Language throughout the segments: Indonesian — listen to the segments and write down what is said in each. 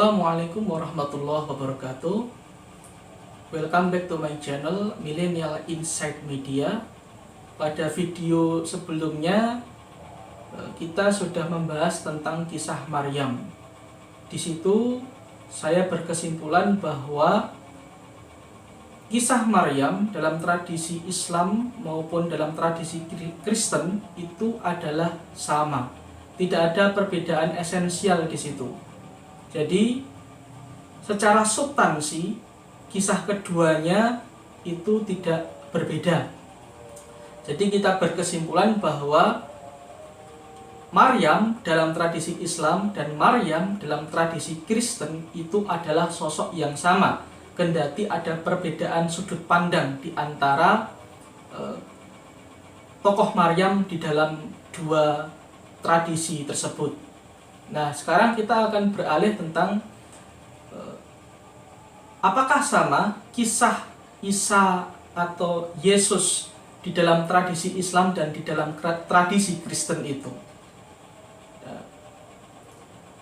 Assalamualaikum warahmatullahi wabarakatuh. Welcome back to my channel Millennial Insight Media. Pada video sebelumnya kita sudah membahas tentang kisah Maryam. Di situ saya berkesimpulan bahwa kisah Maryam dalam tradisi Islam maupun dalam tradisi Kristen itu adalah sama. Tidak ada perbedaan esensial di situ. Jadi secara substansi kisah keduanya itu tidak berbeda. Jadi kita berkesimpulan bahwa Maryam dalam tradisi Islam dan Maryam dalam tradisi Kristen itu adalah sosok yang sama, kendati ada perbedaan sudut pandang di antara tokoh Maryam di dalam dua tradisi tersebut. Nah, sekarang kita akan beralih tentang apakah sama kisah Isa atau Yesus di dalam tradisi Islam dan di dalam tradisi Kristen itu.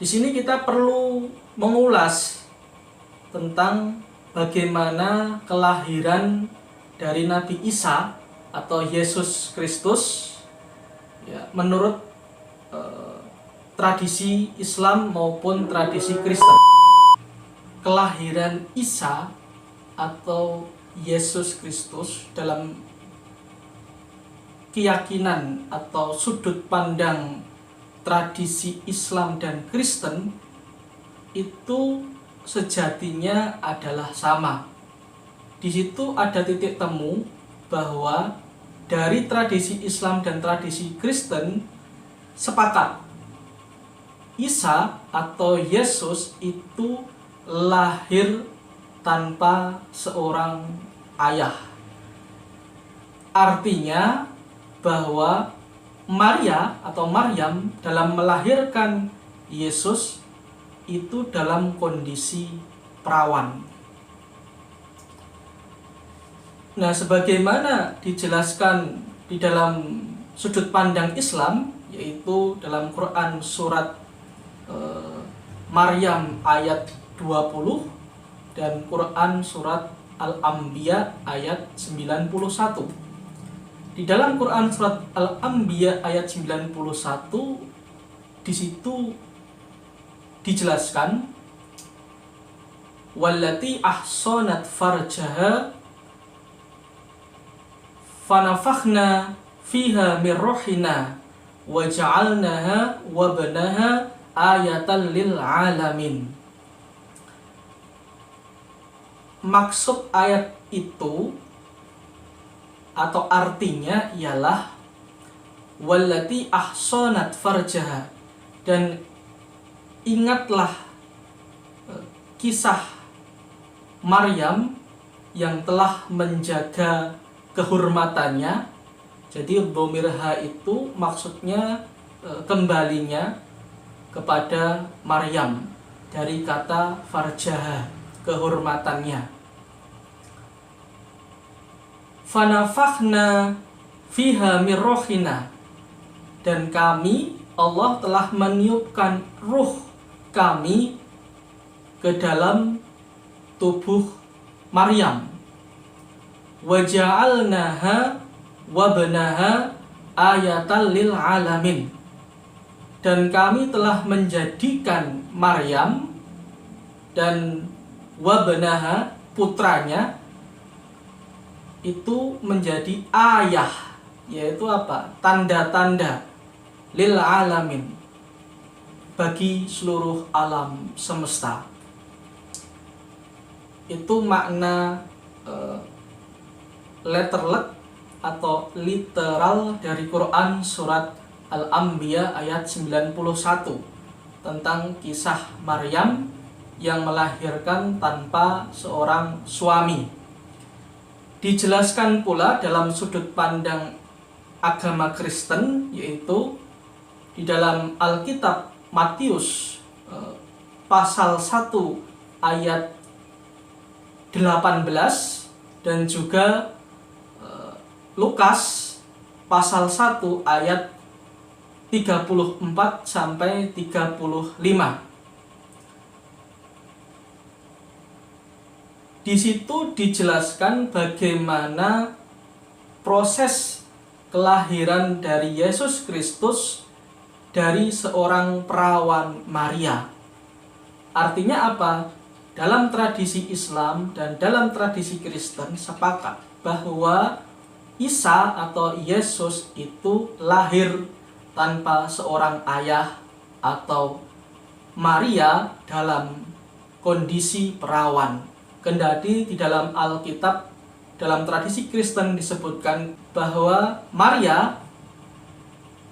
Di sini kita perlu mengulas tentang bagaimana kelahiran dari Nabi Isa atau Yesus Kristus ya, menurut tradisi Islam maupun tradisi Kristen. Kelahiran Isa atau Yesus Kristus dalam keyakinan atau sudut pandang tradisi Islam dan Kristen itu sejatinya adalah sama. Di situ ada titik temu bahwa dari tradisi Islam dan tradisi Kristen sepakat Isa atau Yesus itu lahir tanpa seorang ayah. Artinya bahwa Maria atau Maryam dalam melahirkan Yesus itu dalam kondisi perawan. Nah, sebagaimana dijelaskan di dalam sudut pandang Islam, yaitu dalam Quran surat Maryam ayat 20 dan Quran surat Al-Anbiya ayat 91. Di dalam Quran surat Al-Anbiya ayat 91 di situ dijelaskan wallati ahsanat farjaha fanafakhna fiha min ruhina wa ja'alnaha wa banaha ayatan lil alamin. Maksud ayat itu atau artinya ialah wallati ahsanat farjaha, dan ingatlah kisah Maryam yang telah menjaga kehormatannya. Jadi dhamirha itu maksudnya kembalinya kepada Maryam dari kata farjaha, kehormatannya. Fanafakhna fiha min ruhina, dan kami, Allah telah meniupkan ruh kami ke dalam tubuh Maryam. Wa ja'alnaha wa banaha ayatan lil alamin, dan kami telah menjadikan Maryam dan wabanaha, putranya, itu menjadi ayah, yaitu apa? Tanda-tanda lil alamin, bagi seluruh alam semesta. Itu makna letterlet atau literal dari Quran surat Al-Anbiya ayat 91 tentang kisah Maryam yang melahirkan tanpa seorang suami. Dijelaskan pula dalam sudut pandang agama Kristen, yaitu di dalam Alkitab Matius pasal 1 ayat 18 dan juga Lukas pasal 1 ayat 34 sampai 35. Di situ dijelaskan bagaimana proses kelahiran dari Yesus Kristus dari seorang perawan Maria. Artinya apa? Dalam tradisi Islam dan dalam tradisi Kristen sepakat bahwa Isa atau Yesus itu lahir tanpa seorang ayah atau Maria dalam kondisi perawan. Kendati di dalam Alkitab, dalam tradisi Kristen disebutkan bahwa Maria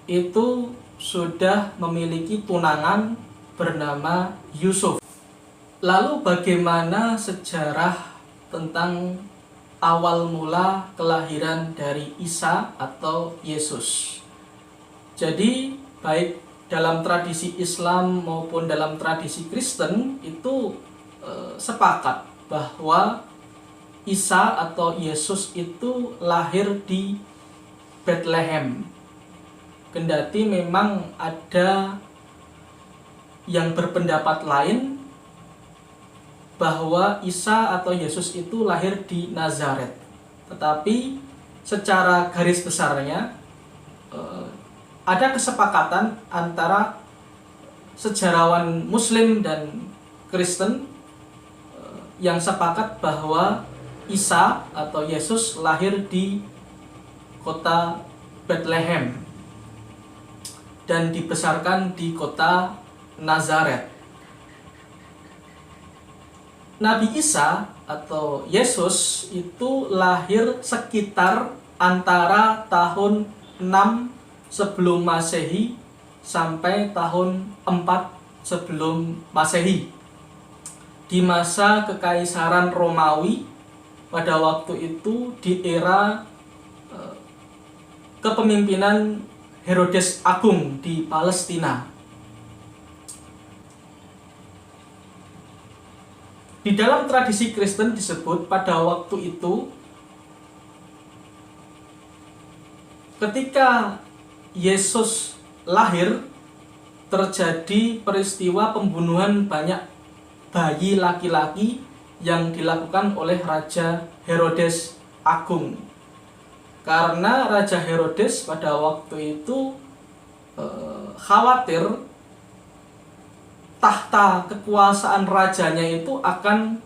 itu sudah memiliki tunangan bernama Yusuf. Lalu bagaimana sejarah tentang awal mula kelahiran dari Isa atau Yesus? Jadi baik dalam tradisi Islam maupun dalam tradisi Kristen itu sepakat bahwa Isa atau Yesus itu lahir di Bethlehem. Kendati memang ada yang berpendapat lain bahwa Isa atau Yesus itu lahir di Nazaret. Tetapi secara garis besarnya ada kesepakatan antara sejarawan Muslim dan Kristen yang sepakat bahwa Isa atau Yesus lahir di kota Bethlehem dan dibesarkan di kota Nazaret. Nabi Isa atau Yesus itu lahir sekitar antara tahun 6 sebelum Masehi sampai tahun 4 sebelum Masehi. Di masa Kekaisaran Romawi, pada waktu itu di era kepemimpinan Herodes Agung di Palestina. Di dalam tradisi Kristen disebut pada waktu itu ketika Yesus lahir terjadi peristiwa pembunuhan banyak bayi laki-laki yang dilakukan oleh Raja Herodes Agung. Karena Raja Herodes pada waktu itu khawatir tahta kekuasaan rajanya itu akan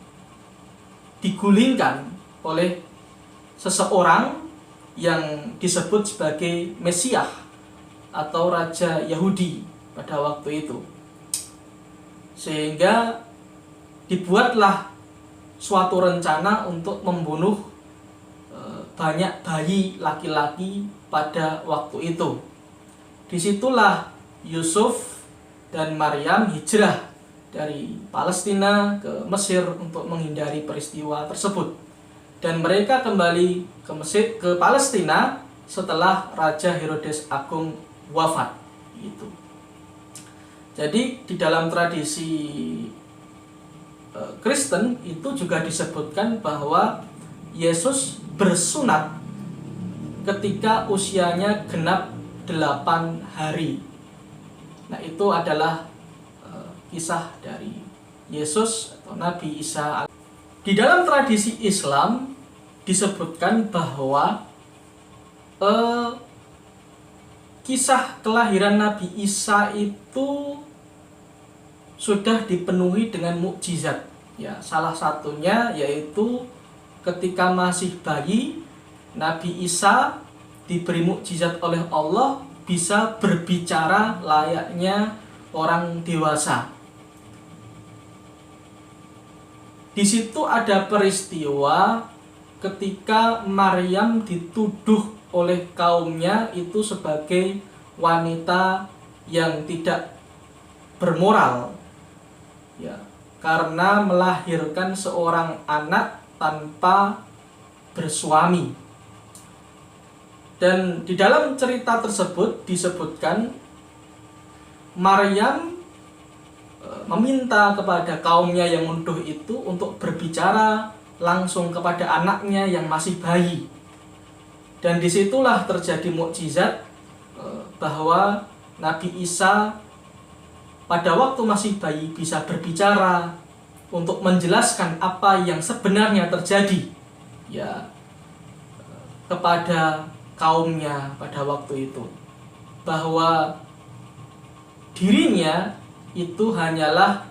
digulingkan oleh seseorang yang disebut sebagai Mesias atau Raja Yahudi pada waktu itu. Sehingga dibuatlah suatu rencana untuk membunuh banyak bayi laki-laki pada waktu itu. Disitulah Yusuf dan Maryam hijrah dari Palestina ke Mesir untuk menghindari peristiwa tersebut. Dan mereka kembali ke Palestina setelah Raja Herodes Agung wafat. Gitu. Jadi di dalam tradisi Kristen itu juga disebutkan bahwa Yesus bersunat ketika usianya genap 8 hari. Nah, itu adalah kisah dari Yesus atau Nabi Isa. Di dalam tradisi Islam disebutkan bahwa kisah kelahiran Nabi Isa itu sudah dipenuhi dengan mukjizat. Ya, salah satunya yaitu ketika masih bayi, Nabi Isa diberi mukjizat oleh Allah bisa berbicara layaknya orang dewasa. Di situ ada peristiwa ketika Maryam dituduh oleh kaumnya itu sebagai wanita yang tidak bermoral. Ya, karena melahirkan seorang anak tanpa bersuami. Dan di dalam cerita tersebut disebutkan Maryam meminta kepada kaumnya yang menuduh itu untuk berbicara langsung kepada anaknya yang masih bayi. Dan disitulah terjadi mukjizat bahwa Nabi Isa pada waktu masih bayi bisa berbicara, untuk menjelaskan apa yang sebenarnya terjadi ya kepada kaumnya pada waktu itu, bahwa dirinya itu hanyalah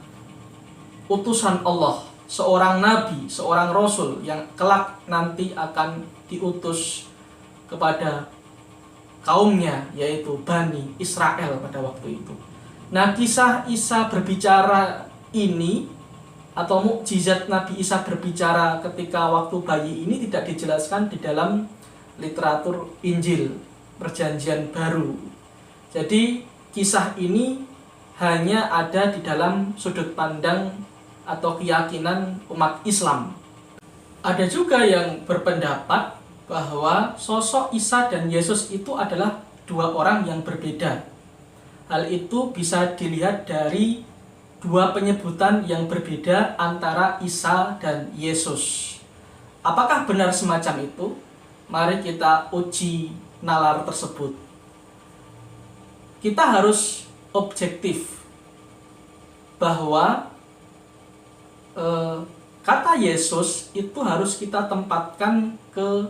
utusan Allah, seorang nabi, seorang rasul yang kelak nanti akan diutus kepada kaumnya, yaitu Bani Israel pada waktu itu. Nah, kisah Isa berbicara ini atau mukjizat Nabi Isa berbicara ketika waktu bayi ini tidak dijelaskan di dalam literatur Injil Perjanjian Baru. Jadi kisah ini hanya ada di dalam sudut pandang atau keyakinan umat Islam. Ada juga yang berpendapat bahwa sosok Isa dan Yesus itu adalah dua orang yang berbeda. Hal itu bisa dilihat dari dua penyebutan yang berbeda antara Isa dan Yesus. Apakah benar semacam itu? Mari kita uji nalar tersebut. Kita harus objektif bahwa kata Yesus itu harus kita tempatkan ke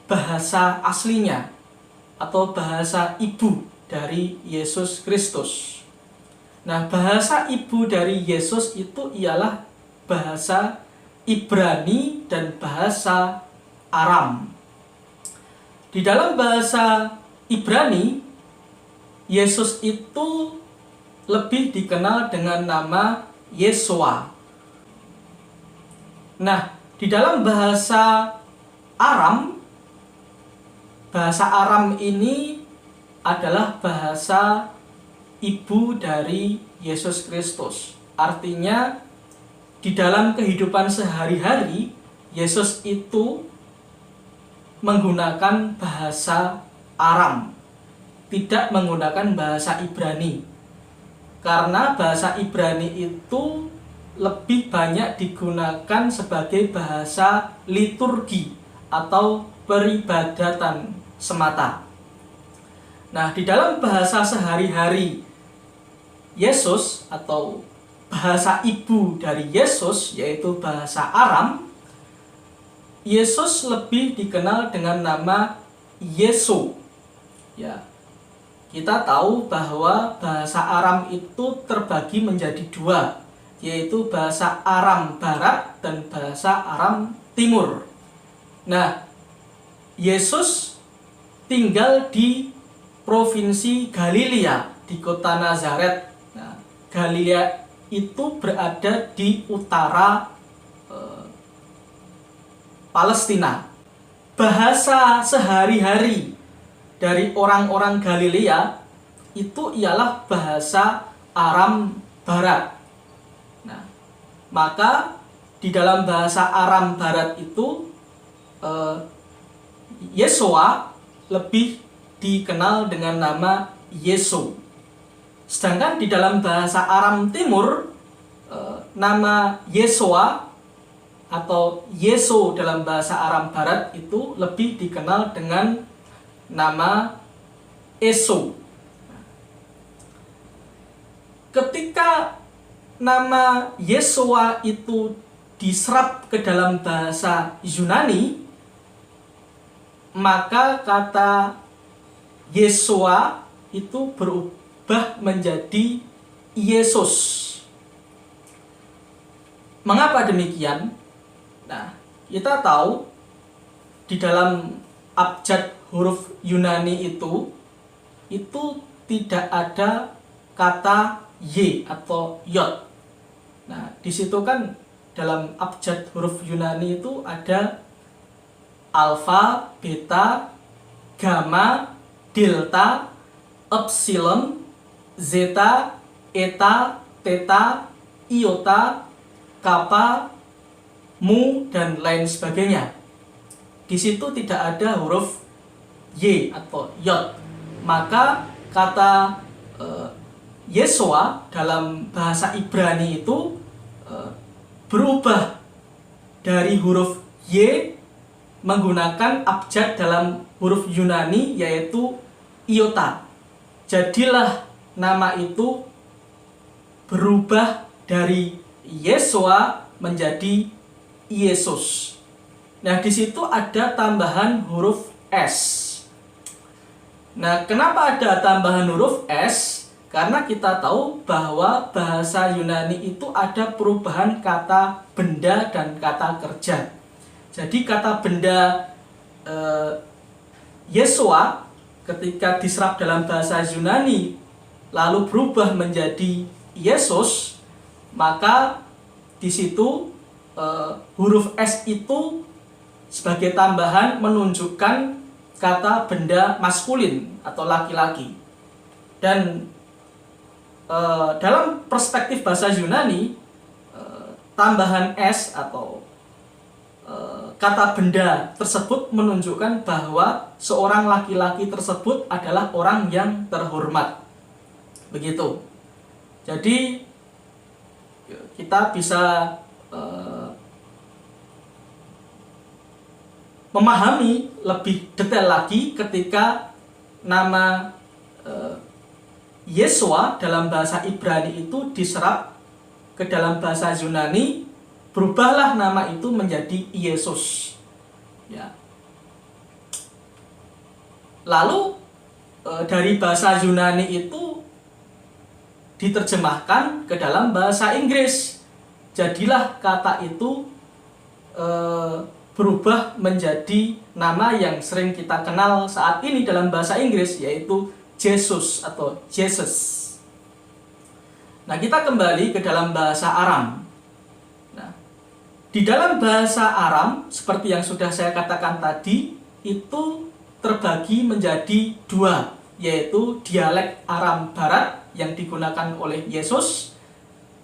bahasa aslinya atau bahasa ibu dari Yesus Kristus. Nah, bahasa ibu dari Yesus itu ialah bahasa Ibrani dan bahasa Aram. Di dalam bahasa Ibrani, Yesus itu lebih dikenal dengan nama Yeshua. Nah, di dalam bahasa Aram ini adalah bahasa ibu dari Yesus Kristus. Artinya, di dalam kehidupan sehari-hari, Yesus itu menggunakan bahasa Aram, tidak menggunakan bahasa Ibrani. Karena bahasa Ibrani itu lebih banyak digunakan sebagai bahasa liturgi atau peribadatan semata. Nah, di dalam bahasa sehari-hari Yesus atau bahasa ibu dari Yesus, yaitu bahasa Aram, Yesus lebih dikenal dengan nama Yesu. Ya, kita tahu bahwa bahasa Aram itu terbagi menjadi dua, yaitu bahasa Aram Barat dan bahasa Aram Timur. Nah, Yesus tinggal di provinsi Galilea, di kota Nazaret. Nah, Galilea itu berada di utara Palestina. Bahasa sehari-hari dari orang-orang Galilea itu ialah bahasa Aram Barat. Nah, maka di dalam bahasa Aram Barat itu Yeshua lebih dikenal dengan nama Yesu. Sedangkan di dalam bahasa Aram Timur, nama Yeshua atau Yesu dalam bahasa Aram Barat itu lebih dikenal dengan nama Eso. Ketika nama Yeshua itu diserap ke dalam bahasa Yunani, maka kata Yeshua itu berubah menjadi Yesus. Mengapa demikian? Nah, kita tahu di dalam abjad huruf Yunani itu tidak ada kata Y atau Yod. Nah, di situ kan dalam abjad huruf Yunani itu ada alfa, beta, gamma, delta, epsilon, zeta, eta, theta, iota, kappa, mu, dan lain sebagainya. Di situ tidak ada huruf Y atau Yod. Maka kata Yeshua dalam bahasa Ibrani itu berubah dari huruf Y menggunakan abjad dalam huruf Yunani yaitu iota. Jadilah nama itu berubah dari Yesua menjadi Yesus. Nah, di situ ada tambahan huruf S. Nah, kenapa ada tambahan huruf S? Karena kita tahu bahwa bahasa Yunani itu ada perubahan kata benda dan kata kerja. Jadi kata benda Yesua ketika diserap dalam bahasa Yunani lalu berubah menjadi Yesus, maka di situ huruf S itu sebagai tambahan menunjukkan kata benda maskulin atau laki-laki. Dan dalam perspektif bahasa Yunani, tambahan S atau kata benda tersebut menunjukkan bahwa seorang laki-laki tersebut adalah orang yang terhormat. Begitu. Jadi kita bisa memahami lebih detail lagi ketika nama Yesua dalam bahasa Ibrani itu diserap ke dalam bahasa Yunani, berubahlah nama itu menjadi Yesus. Ya. Lalu dari bahasa Yunani itu diterjemahkan ke dalam bahasa Inggris. Jadilah kata itu berubah menjadi nama yang sering kita kenal saat ini dalam bahasa Inggris, yaitu Jesus atau Jesus. Nah, kita kembali ke dalam bahasa Aram. Nah, di dalam bahasa Aram, seperti yang sudah saya katakan tadi, itu terbagi menjadi dua, yaitu dialek Aram Barat yang digunakan oleh Yesus,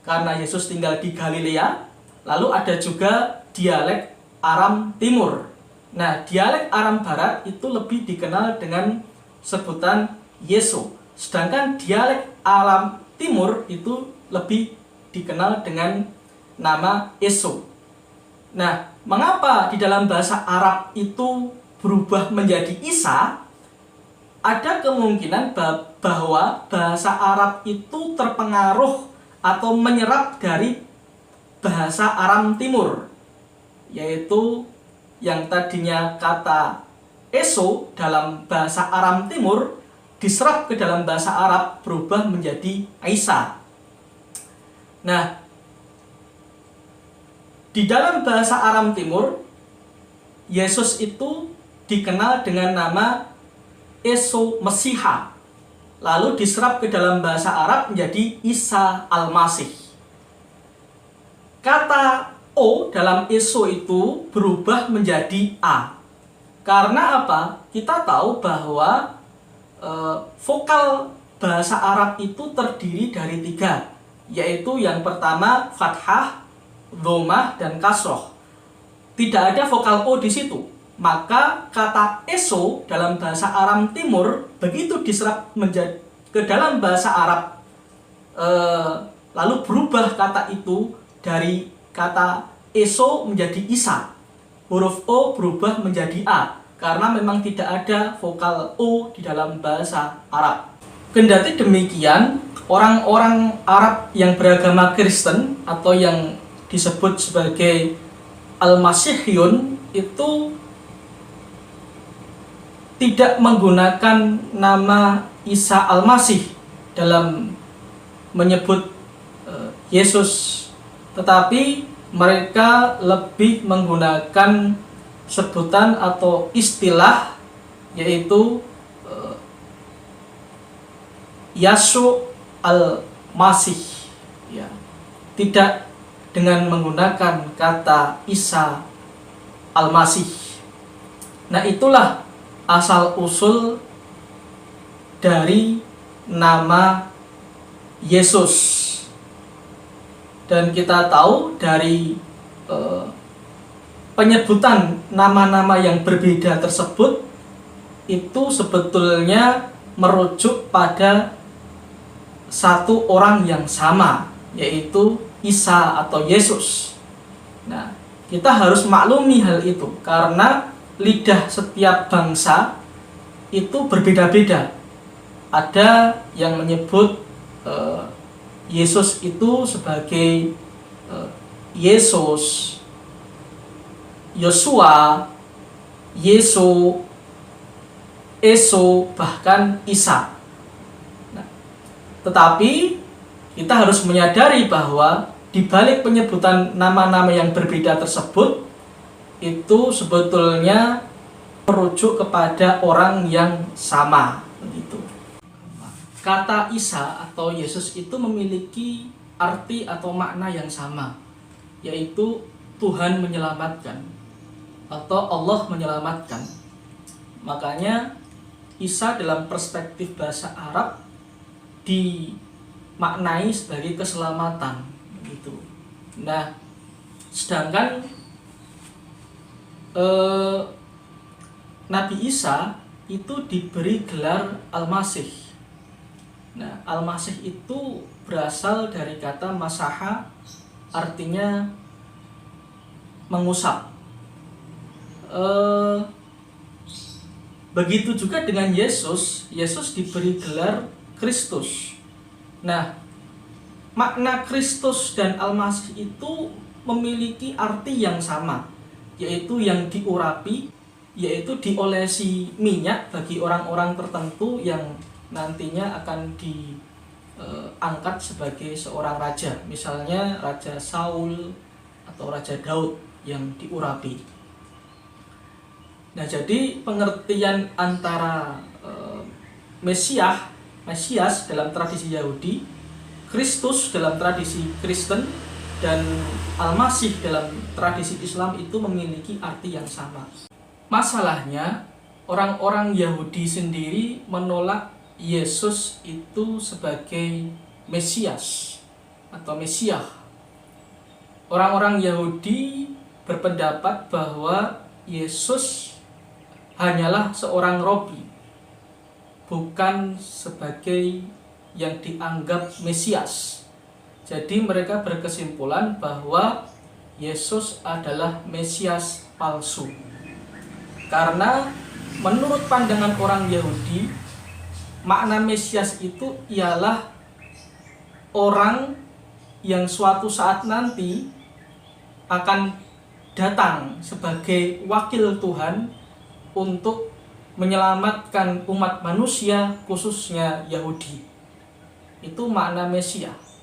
karena Yesus tinggal di Galilea. Lalu ada juga dialek Aram Timur. Nah, dialek Aram Barat itu lebih dikenal dengan sebutan Yesu. Sedangkan dialek Aram Timur itu lebih dikenal dengan nama Eso. Nah, mengapa di dalam bahasa Arab itu berubah menjadi Isa? Ada kemungkinan bahwa bahasa Arab itu terpengaruh atau menyerap dari bahasa Aram Timur, yaitu yang tadinya kata Eso dalam bahasa Aram Timur diserap ke dalam bahasa Arab berubah menjadi Isa. Nah, di dalam bahasa Aram Timur, Yesus itu dikenal dengan nama Eso Mesiha. Lalu diserap ke dalam bahasa Arab menjadi Isa Al-Masih. Kata O dalam Eso itu berubah menjadi A. Karena apa? Kita tahu bahwa vokal bahasa Arab itu terdiri dari 3, yaitu yang pertama fathah, dhammah, dan kasroh. Tidak ada vokal O di situ. Maka kata Eso dalam bahasa Aram Timur begitu diserap ke dalam bahasa Arab, lalu berubah kata itu dari kata Eso menjadi Isa. Huruf O berubah menjadi A, karena memang tidak ada vokal O di dalam bahasa Arab. Kendati demikian, orang-orang Arab yang beragama Kristen atau yang disebut sebagai Al-Masihiyun itu tidak menggunakan nama Isa Al-Masih dalam menyebut Yesus, tetapi mereka lebih menggunakan sebutan atau istilah, yaitu Yashu Al-Masih, ya. Tidak dengan menggunakan kata Isa Al-Masih. Nah, itulah asal-usul dari nama Yesus. Dan kita tahu dari penyebutan nama-nama yang berbeda tersebut itu sebetulnya merujuk pada satu orang yang sama, yaitu Isa atau Yesus. Nah, kita harus maklumi hal itu karena lidah setiap bangsa itu berbeda-beda. Ada yang menyebut Yesus itu sebagai Yesus, Yosua, Yesu, Eso, bahkan Isa. Nah, tetapi kita harus menyadari bahwa di balik penyebutan nama-nama yang berbeda tersebut itu sebetulnya merujuk kepada orang yang sama, begitu. Kata Isa atau Yesus itu memiliki arti atau makna yang sama, yaitu Tuhan menyelamatkan atau Allah menyelamatkan. Makanya Isa dalam perspektif bahasa Arab dimaknai sebagai keselamatan, begitu. Nah, sedangkan Nabi Isa itu diberi gelar Al-Masih. Nah, Al-Masih itu berasal dari kata masaha, artinya mengusap. Begitu juga dengan Yesus. Yesus diberi gelar Kristus. Nah, makna Kristus dan Al-Masih itu memiliki arti yang sama, yaitu yang diurapi, yaitu diolesi minyak bagi orang-orang tertentu yang nantinya akan diangkat sebagai seorang raja. Misalnya Raja Saul atau Raja Daud yang diurapi. Nah, jadi pengertian antara Mesias dalam tradisi Yahudi, Kristus dalam tradisi Kristen, dan Al-Masih dalam tradisi Islam itu memiliki arti yang sama. Masalahnya, orang-orang Yahudi sendiri menolak Yesus itu sebagai Mesias atau Mesiah. Orang-orang Yahudi berpendapat bahwa Yesus hanyalah seorang rabi, bukan sebagai yang dianggap Mesias. Jadi mereka berkesimpulan bahwa Yesus adalah Mesias palsu. Karena menurut pandangan orang Yahudi, makna Mesias itu ialah orang yang suatu saat nanti akan datang sebagai wakil Tuhan untuk menyelamatkan umat manusia, khususnya Yahudi. Itu makna Mesias.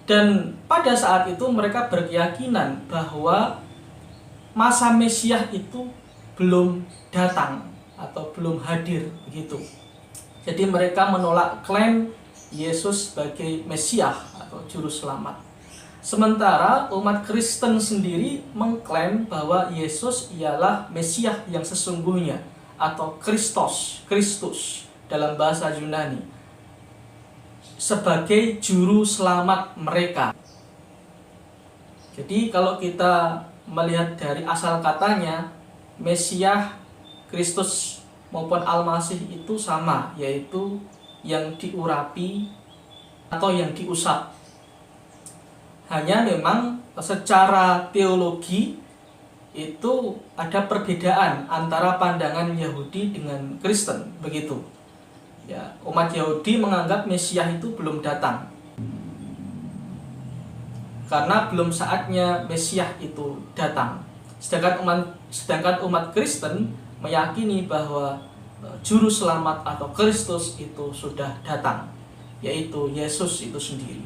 Dan pada saat itu mereka berkeyakinan bahwa masa Mesias itu belum datang atau belum hadir, begitu. Jadi mereka menolak klaim Yesus sebagai Mesias atau juru selamat. Sementara umat Kristen sendiri mengklaim bahwa Yesus ialah Mesias yang sesungguhnya atau Kristus dalam bahasa Yunani, sebagai juru selamat mereka. Jadi kalau kita melihat dari asal katanya, Mesias, Kristus maupun Al-Masih itu sama, yaitu yang diurapi atau yang diusap. Hanya memang secara teologi itu ada perbedaan antara pandangan Yahudi dengan Kristen, begitu. Ya, umat Yahudi menganggap Mesias itu belum datang, karena belum saatnya Mesias itu datang. Sedangkan umat Kristen meyakini bahwa juru selamat atau Kristus itu sudah datang, yaitu Yesus itu sendiri.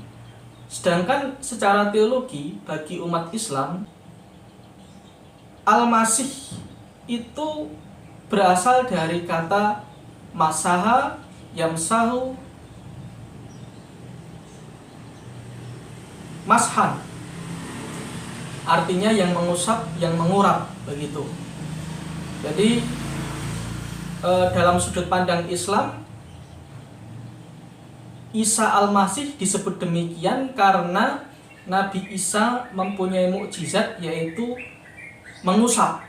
Sedangkan secara teologi bagi umat Islam, Al-Masih itu berasal dari kata masaha, yamsahu, mashan, artinya yang mengusap, yang mengurap, begitu. Jadi dalam sudut pandang Islam, Isa Al-Masih disebut demikian karena Nabi Isa mempunyai mukjizat, yaitu mengusap.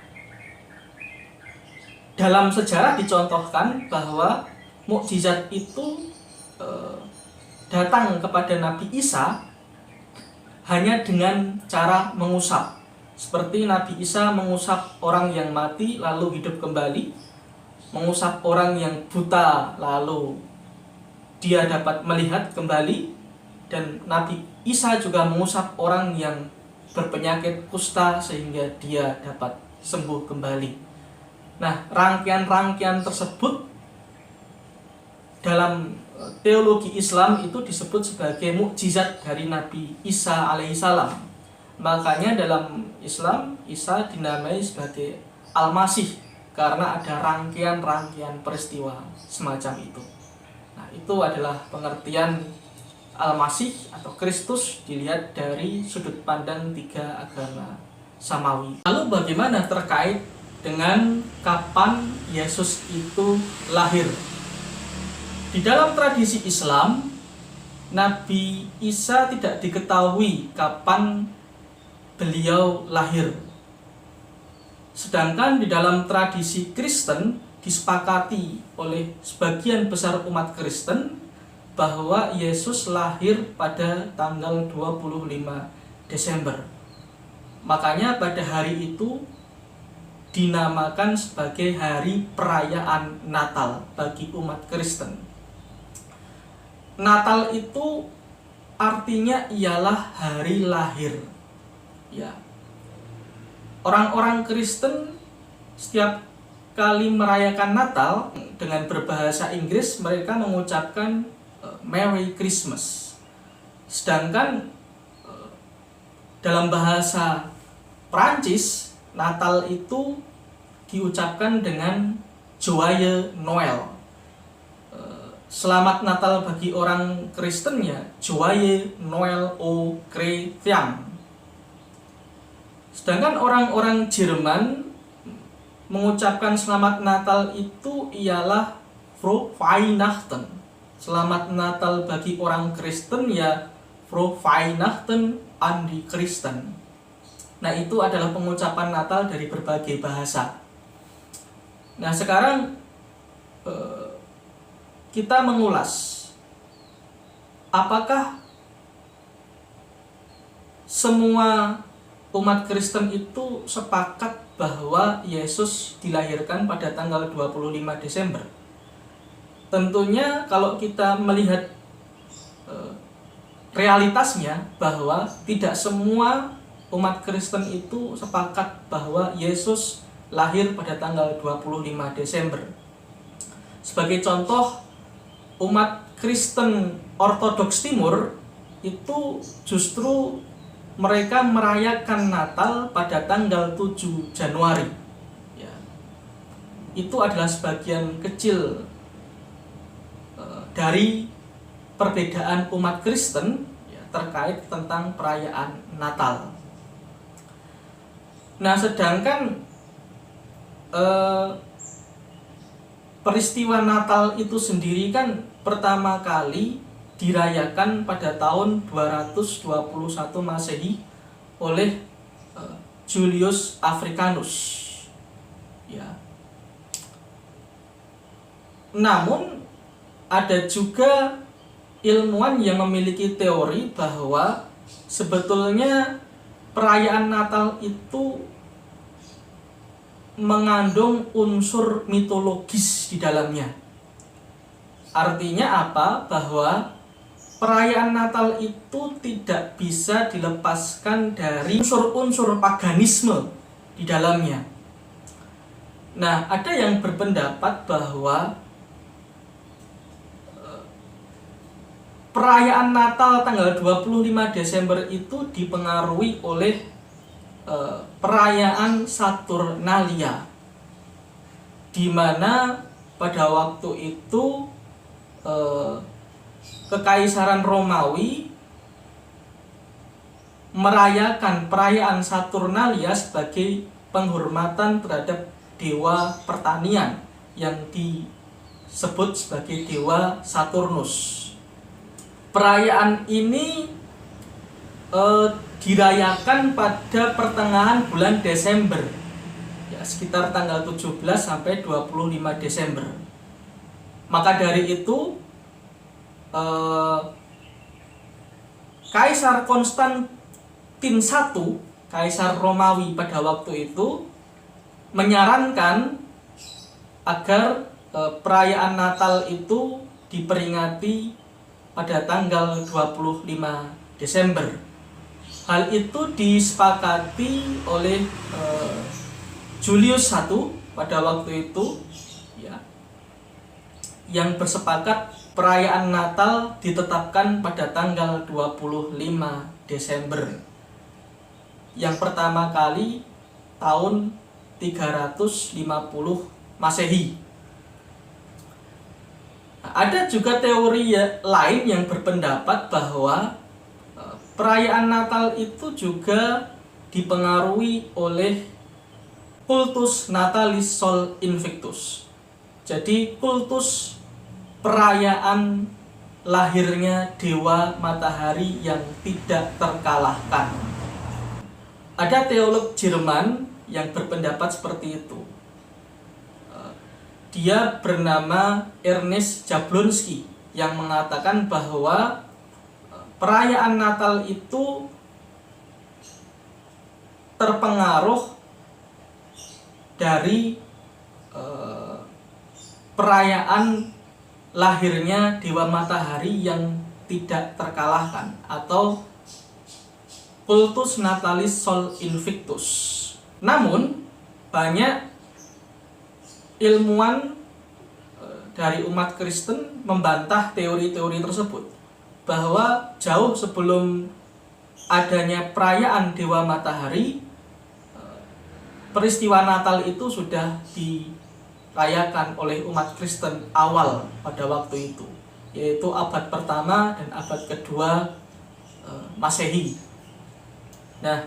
Dalam sejarah dicontohkan bahwa mukjizat itu datang kepada Nabi Isa hanya dengan cara mengusap. Seperti Nabi Isa mengusap orang yang mati lalu hidup kembali, mengusap orang yang buta lalu dia dapat melihat kembali, dan Nabi Isa juga mengusap orang yang berpenyakit kusta sehingga dia dapat sembuh kembali. Nah, rangkaian-rangkaian tersebut dalam teologi Islam itu disebut sebagai mukjizat dari Nabi Isa alaihissalam. Makanya dalam Islam Isa dinamai sebagai Al-Masih karena ada rangkaian-rangkaian peristiwa semacam itu. Nah, itu adalah pengertian Al-Masih atau Kristus dilihat dari sudut pandang tiga agama samawi. Lalu bagaimana terkait dengan kapan Yesus itu lahir? Di dalam tradisi Islam, Nabi Isa tidak diketahui kapan beliau lahir. Sedangkan di dalam tradisi Kristen disepakati oleh sebagian besar umat Kristen bahwa Yesus lahir pada tanggal 25 Desember. Makanya pada hari itu dinamakan sebagai hari perayaan Natal bagi umat Kristen. Natal itu artinya ialah hari lahir. Ya. Orang-orang Kristen setiap kali merayakan Natal dengan berbahasa Inggris mereka mengucapkan Merry Christmas. Sedangkan dalam bahasa Prancis Natal itu diucapkan dengan Joyeux Noël. Selamat Natal bagi orang Kristennya Joyeux Noël aux Chrétiens. Sedangkan orang-orang Jerman mengucapkan selamat Natal itu ialah Frohe Weihnachten. Selamat Natal bagi orang Kristen ya Frohe Weihnachten an die Christen. Nah, itu adalah pengucapan Natal dari berbagai bahasa. Nah, sekarang kita mengulas apakah semua umat Kristen itu sepakat bahwa Yesus dilahirkan pada tanggal 25 Desember. Tentunya kalau kita melihat realitasnya bahwa tidak semua umat Kristen itu sepakat bahwa Yesus lahir pada tanggal 25 Desember. Sebagai contoh, umat Kristen Ortodoks Timur itu justru mereka merayakan Natal pada tanggal 7 Januari. Ya. Itu adalah sebagian kecil dari perbedaan umat Kristen ya, terkait tentang perayaan Natal. Nah, sedangkan peristiwa Natal itu sendiri kan pertama kali dirayakan pada tahun 221 Masehi oleh Julius Africanus. Ya. Namun ada juga ilmuwan yang memiliki teori bahwa sebetulnya perayaan Natal itu mengandung unsur mitologis di dalamnya. Artinya apa? Bahwa perayaan Natal itu tidak bisa dilepaskan dari unsur-unsur paganisme di dalamnya. Nah, ada yang berpendapat bahwa perayaan Natal tanggal 25 Desember itu dipengaruhi oleh perayaan Saturnalia, di mana pada waktu itu Kekaisaran Romawi merayakan perayaan Saturnalia sebagai penghormatan terhadap dewa pertanian yang disebut sebagai dewa Saturnus. Perayaan ini dirayakan pada pertengahan bulan Desember, ya, sekitar tanggal 17 sampai 25 Desember. Maka dari itu Kaisar Konstantin I, Kaisar Romawi pada waktu itu menyarankan agar perayaan Natal itu diperingati pada tanggal 25 Desember. Hal itu disepakati oleh Julius I pada waktu itu, ya, yang bersepakat perayaan Natal ditetapkan pada tanggal 25 Desember. Yang pertama kali tahun 350 Masehi. Ada juga teori lain yang berpendapat bahwa perayaan Natal itu juga dipengaruhi oleh kultus Natalis Sol Invictus. Jadi kultus perayaan lahirnya dewa matahari yang tidak terkalahkan. Ada teolog Jerman yang berpendapat seperti itu. Dia bernama Ernest Jablonski yang mengatakan bahwa perayaan Natal itu terpengaruh dari perayaan lahirnya dewa matahari yang tidak terkalahkan atau kultus Natalis Sol Invictus. Namun banyak ilmuwan dari umat Kristen membantah teori-teori tersebut, bahwa jauh sebelum adanya perayaan dewa matahari, peristiwa Natal itu sudah dirayakan oleh umat Kristen awal pada waktu itu, yaitu abad pertama dan abad kedua Masehi. Nah,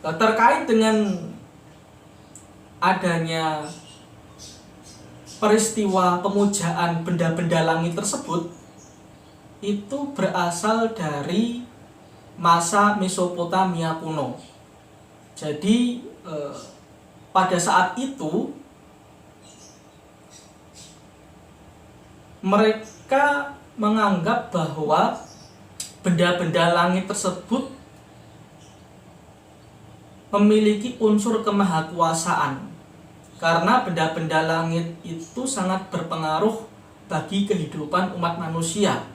terkait dengan adanya peristiwa pemujaan benda-benda langit tersebut, itu berasal dari masa Mesopotamia kuno. Jadi pada saat itu mereka menganggap bahwa benda-benda langit tersebut memiliki unsur kemahakuasaan, karena benda-benda langit itu sangat berpengaruh bagi kehidupan umat manusia.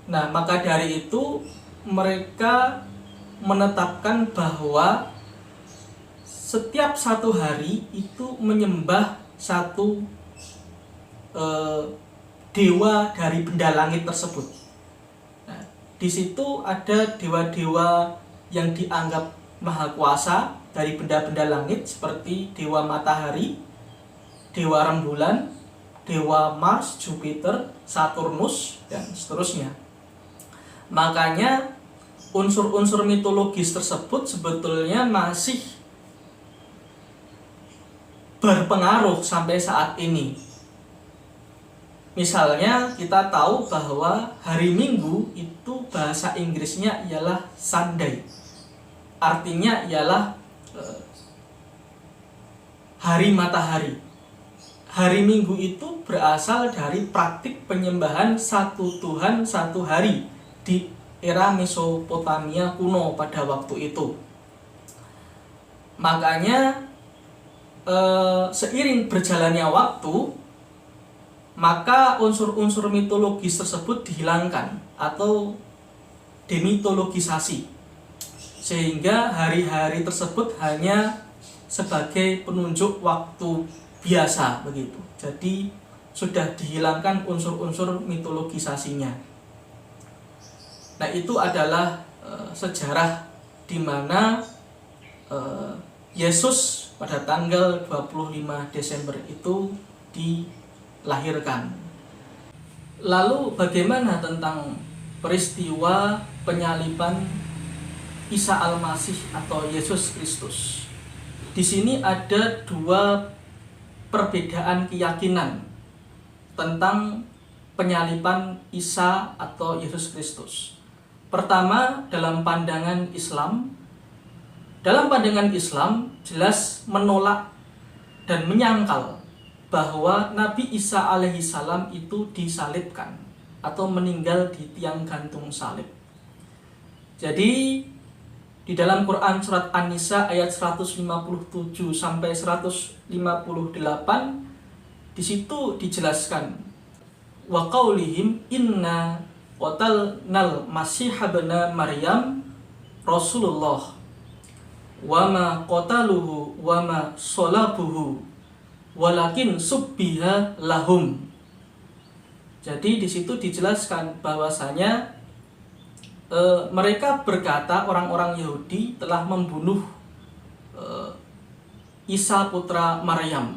Nah, maka dari itu mereka menetapkan bahwa setiap satu hari itu menyembah satu dewa dari benda langit tersebut. Nah, di situ ada dewa-dewa yang dianggap maha kuasa dari benda-benda langit seperti dewa matahari, dewa rembulan, dewa Mars, Jupiter, Saturnus, dan seterusnya. Makanya unsur-unsur mitologis tersebut sebetulnya masih berpengaruh sampai saat ini. Misalnya kita tahu bahwa hari Minggu itu bahasa Inggrisnya ialah Sunday. Artinya ialah hari matahari. Hari Minggu itu berasal dari praktik penyembahan satu Tuhan satu hari di era Mesopotamia kuno pada waktu itu. Makanya seiring berjalannya waktu, maka unsur-unsur mitologis tersebut dihilangkan atau demitologisasi, sehingga hari-hari tersebut hanya sebagai penunjuk waktu biasa begitu. Jadi sudah dihilangkan unsur-unsur mitologisasinya. Nah, itu adalah sejarah di mana Yesus pada tanggal 25 Desember itu dilahirkan. Lalu bagaimana tentang peristiwa penyaliban Isa Al-Masih atau Yesus Kristus? Di sini ada dua perbedaan keyakinan tentang penyaliban Isa atau Yesus Kristus. Pertama, dalam pandangan Islam. Dalam pandangan Islam jelas menolak dan menyangkal bahwa Nabi Isa alaihissalam itu disalibkan atau meninggal di tiang gantung salib. Jadi di dalam Quran surat An-Nisa ayat 157 sampai 158 di situ dijelaskan, wa qaulihim inna qatalnal masiha ibna Maryam Rasulullah wa ma qataluhu wa ma salabuhu walakin subbiha lahum. Jadi di situ dijelaskan bahwasanya mereka berkata, orang-orang Yahudi telah membunuh Isa putra Maryam.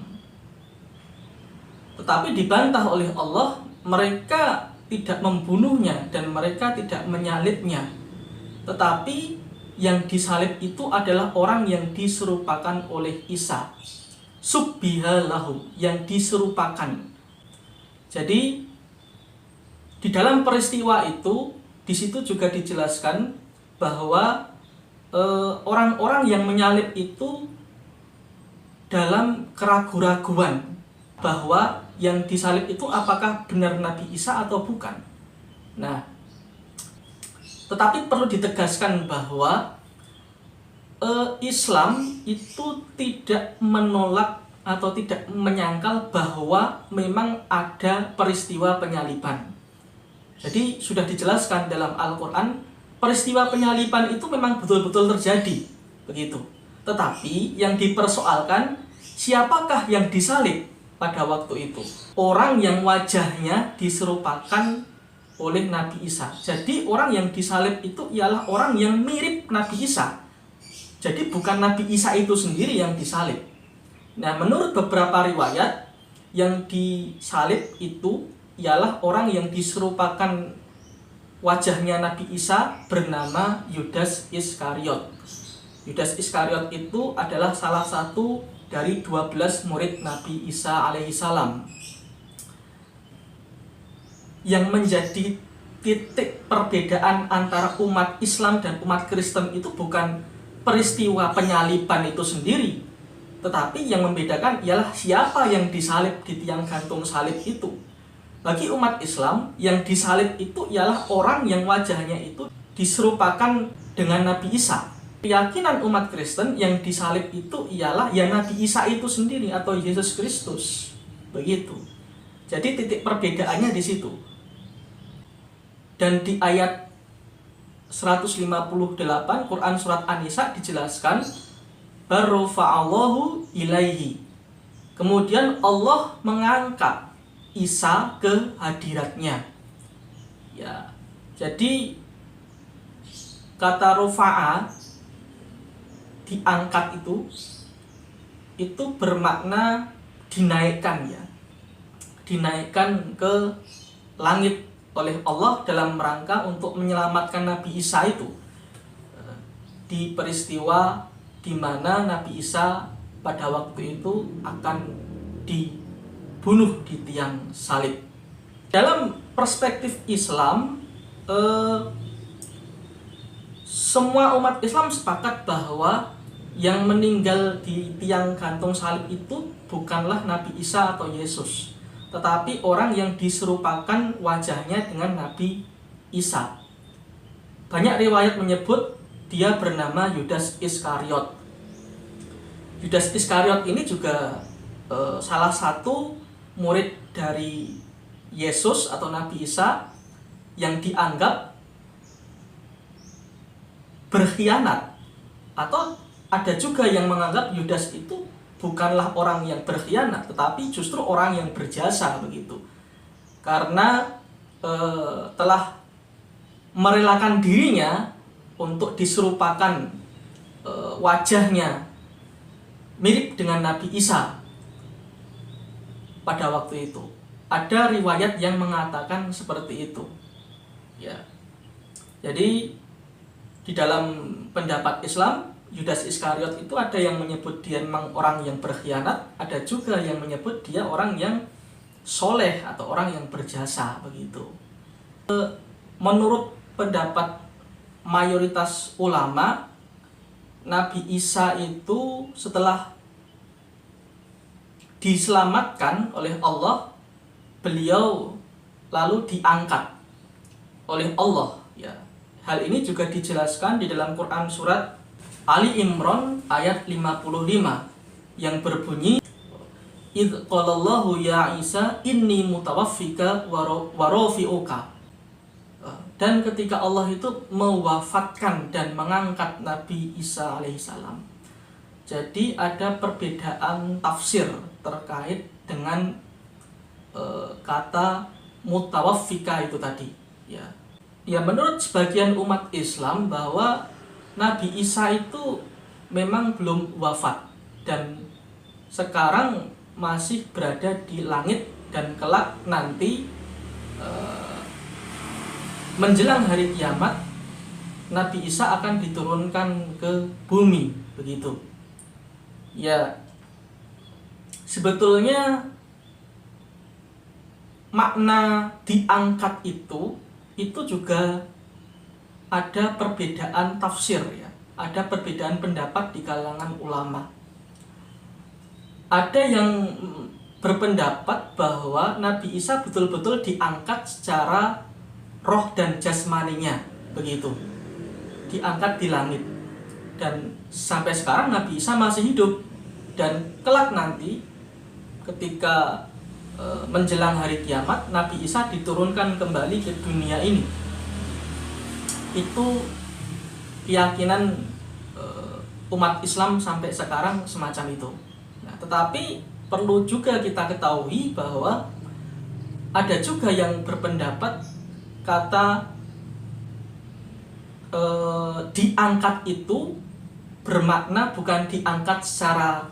Tetapi dibantah oleh Allah, mereka tidak membunuhnya dan mereka tidak menyalibnya. Tetapi yang disalib itu adalah orang yang diserupakan oleh Isa. Subbiha lahum, yang diserupakan. Jadi di dalam peristiwa itu, di situ juga dijelaskan bahwa orang-orang yang menyalib itu dalam keraguan-raguan bahwa yang disalib itu apakah benar Nabi Isa atau bukan. Nah, tetapi perlu ditegaskan bahwa Islam itu tidak menolak atau tidak menyangkal bahwa memang ada peristiwa penyaliban. Jadi sudah dijelaskan dalam Al-Quran, peristiwa penyaliban itu memang betul-betul terjadi, begitu. Tetapi yang dipersoalkan, siapakah yang disalib pada waktu itu? Orang yang wajahnya diserupakan oleh Nabi Isa. Jadi orang yang disalib itu ialah orang yang mirip Nabi Isa. Jadi bukan Nabi Isa itu sendiri yang disalib. Nah, menurut beberapa riwayat, yang disalib itu ialah orang yang diserupakan wajahnya Nabi Isa bernama Yudas Iskariot. Yudas Iskariot itu adalah salah satu dari 12 murid Nabi Isa alaihissalam. Yang menjadi titik perbedaan antara umat Islam dan umat Kristen itu bukan peristiwa penyaliban itu sendiri, tetapi yang membedakan ialah siapa yang disalib di tiang gantung salib itu. Bagi umat Islam, yang disalib itu ialah orang yang wajahnya itu diserupakan dengan Nabi Isa. Keyakinan umat Kristen, yang disalib itu ialah ya Nabi Isa itu sendiri atau Yesus Kristus. Begitu. Jadi titik perbedaannya di situ. Dan di ayat 158 Quran surat An-Nisa dijelaskan barrofa'allahu ilaihi. Kemudian Allah mengangkat Isa ke hadiratnya. Ya. Jadi kata rofa'a, diangkat itu bermakna dinaikkan, ya. Dinaikkan ke langit oleh Allah dalam rangka untuk menyelamatkan Nabi Isa itu di peristiwa di mana Nabi Isa pada waktu itu akan dibunuh di tiang salib. Dalam perspektif Islam, semua umat Islam sepakat bahwa yang meninggal di tiang gantung salib itu bukanlah Nabi Isa atau Yesus, tetapi orang yang diserupakan wajahnya dengan Nabi Isa. Banyak riwayat menyebut dia bernama Yudas Iskariot. Yudas Iskariot ini juga salah satu murid dari Yesus atau Nabi Isa yang dianggap berkhianat. Atau ada juga yang menganggap Yudas itu bukanlah orang yang berkhianat, tetapi justru orang yang berjasa, begitu. Karena telah merelakan dirinya untuk diserupakan wajahnya mirip dengan Nabi Isa pada waktu itu. Ada riwayat yang mengatakan seperti itu. Ya. Jadi di dalam pendapat Islam, Yudas Iskariot itu ada yang menyebut dia memang orang yang berkhianat, ada juga yang menyebut dia orang yang soleh atau orang yang berjasa, begitu. Menurut pendapat mayoritas ulama, Nabi Isa itu setelah diselamatkan oleh Allah, beliau lalu diangkat oleh Allah, ya. Hal ini juga dijelaskan di dalam Quran surat Ali Imran ayat 55 yang berbunyi Idz qalallahu ya Isa inni mutawaffika wa rafi'uka. Dan ketika Allah itu mewafatkan dan mengangkat Nabi Isa alaihissalam. Jadi ada perbedaan tafsir terkait dengan kata mutawaffika itu tadi, ya. Ya, menurut sebagian umat Islam bahwa Nabi Isa itu memang belum wafat dan sekarang masih berada di langit, dan kelak nanti menjelang hari kiamat Nabi Isa akan diturunkan ke bumi, begitu. Ya, sebetulnya makna diangkat itu juga ada perbedaan tafsir, ya. Ada perbedaan pendapat di kalangan ulama. Ada yang berpendapat bahwa Nabi Isa betul-betul diangkat secara roh dan jasmaninya, begitu. Diangkat di langit. Dan sampai sekarang Nabi Isa masih hidup. Dan kelak nanti ketika menjelang hari kiamat, Nabi Isa diturunkan kembali ke dunia ini. Itu keyakinan umat Islam sampai sekarang semacam itu. Nah, tetapi perlu juga kita ketahui bahwa ada juga yang berpendapat kata diangkat itu bermakna bukan diangkat secara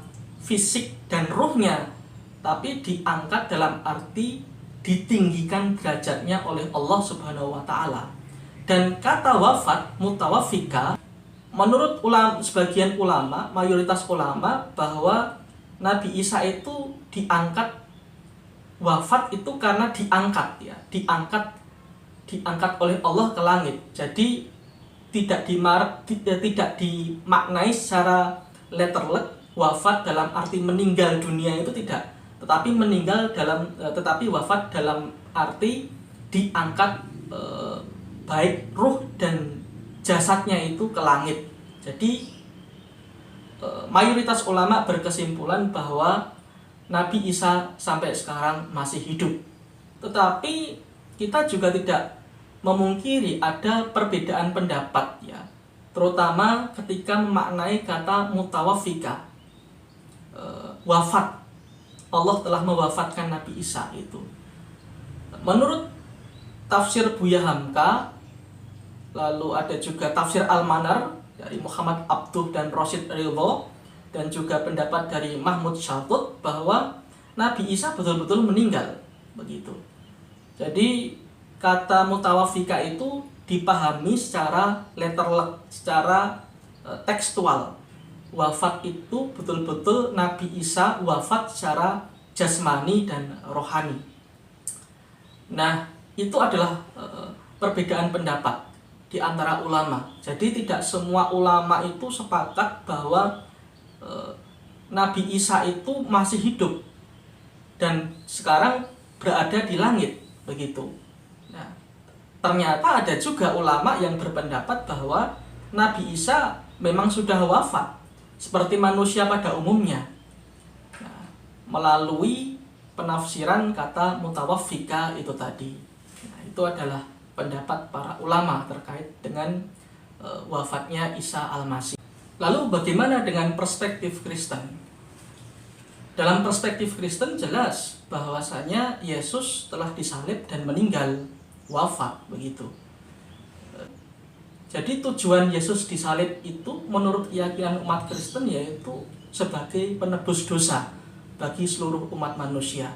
fisik dan ruhnya, tapi diangkat dalam arti ditinggikan derajatnya oleh Allah Subhanahu wa taala. Dan kata wafat, mutawaffika, menurut sebagian ulama, mayoritas ulama, bahwa Nabi Isa itu diangkat, wafat itu karena diangkat, ya, diangkat oleh Allah ke langit. Jadi tidak dimaknai secara letterlek wafat dalam arti meninggal dunia, itu tidak, tetapi wafat dalam arti diangkat, baik ruh dan jasadnya itu ke langit. Jadi mayoritas ulama berkesimpulan bahwa Nabi Isa sampai sekarang masih hidup. Tetapi kita juga tidak memungkiri ada perbedaan pendapat, ya, terutama ketika memaknai kata mutawaffika, wafat. Allah telah mewafatkan Nabi Isa itu. Menurut tafsir Buya Hamka, lalu ada juga tafsir Al-Manar dari Muhammad Abduh dan Rosyid Ridho, dan juga pendapat dari Mahmud Syaltut bahwa Nabi Isa betul-betul meninggal, begitu. Jadi kata mutawaffika itu dipahami secara letterlek, secara tekstual. Wafat itu betul-betul Nabi Isa wafat secara jasmani dan rohani. Nah, itu adalah perbedaan pendapat di antara ulama. Jadi tidak semua ulama itu sepakat bahwa Nabi Isa itu masih hidup dan sekarang berada di langit, begitu. Nah, ternyata ada juga ulama yang berpendapat bahwa Nabi Isa memang sudah wafat seperti manusia pada umumnya. Nah, melalui penafsiran kata mutawaffika itu tadi. Nah, itu adalah pendapat para ulama terkait dengan wafatnya Isa Al-Masih. Lalu bagaimana dengan perspektif Kristen? Dalam perspektif Kristen jelas bahwasanya Yesus telah disalib dan meninggal, wafat, begitu. Jadi tujuan Yesus disalib itu menurut keyakinan umat Kristen yaitu sebagai penebus dosa bagi seluruh umat manusia.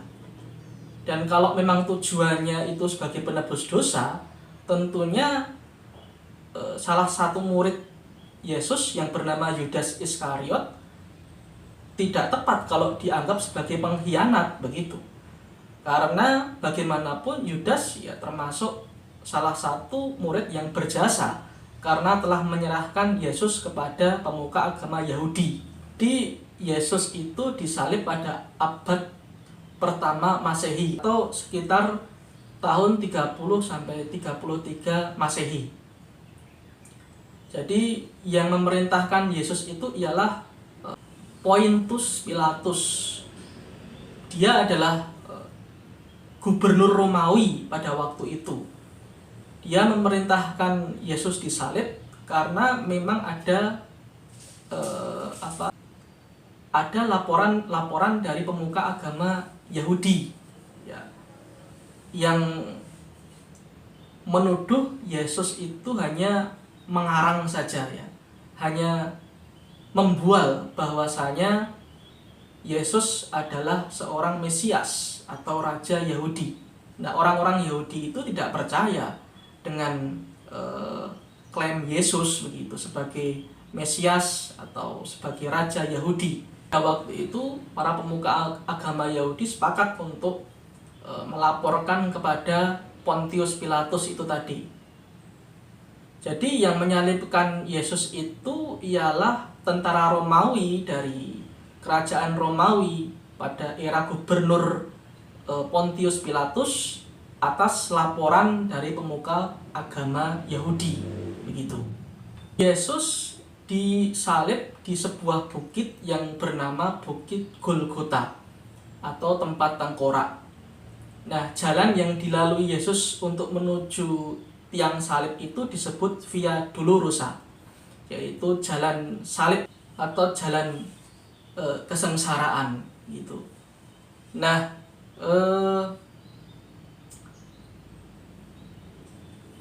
Dan kalau memang tujuannya itu sebagai penebus dosa, tentunya salah satu murid Yesus yang bernama Yudas Iskariot tidak tepat kalau dianggap sebagai pengkhianat, begitu. Karena bagaimanapun Yudas ya termasuk salah satu murid yang berjasa karena telah menyerahkan Yesus kepada pemuka agama Yahudi. Yesus itu disalib pada abad pertama Masehi atau sekitar tahun 30 sampai 33 Masehi. Jadi yang memerintahkan Yesus itu ialah Pontius Pilatus. dia adalah gubernur Romawi pada waktu itu. Dia memerintahkan Yesus disalib karena memang ada ada laporan dari pemuka agama Yahudi, ya, yang menuduh Yesus itu hanya mengarang saja, ya, hanya membual bahwasanya Yesus adalah seorang Mesias atau Raja Yahudi. Nah, orang-orang Yahudi itu tidak percaya dengan klaim Yesus begitu sebagai Mesias atau sebagai Raja Yahudi. Pada waktu itu para pemuka agama Yahudi sepakat untuk melaporkan kepada Pontius Pilatus itu tadi. Jadi yang menyalibkan Yesus itu ialah tentara Romawi dari kerajaan Romawi pada era gubernur Pontius Pilatus atas laporan dari pemuka agama Yahudi begitu. Yesus disalib di sebuah bukit yang bernama Bukit Golgota atau tempat tengkorak. Nah, jalan yang dilalui Yesus untuk menuju tiang salib itu disebut Via Dolorosa, yaitu jalan salib atau jalan kesengsaraan gitu. Nah,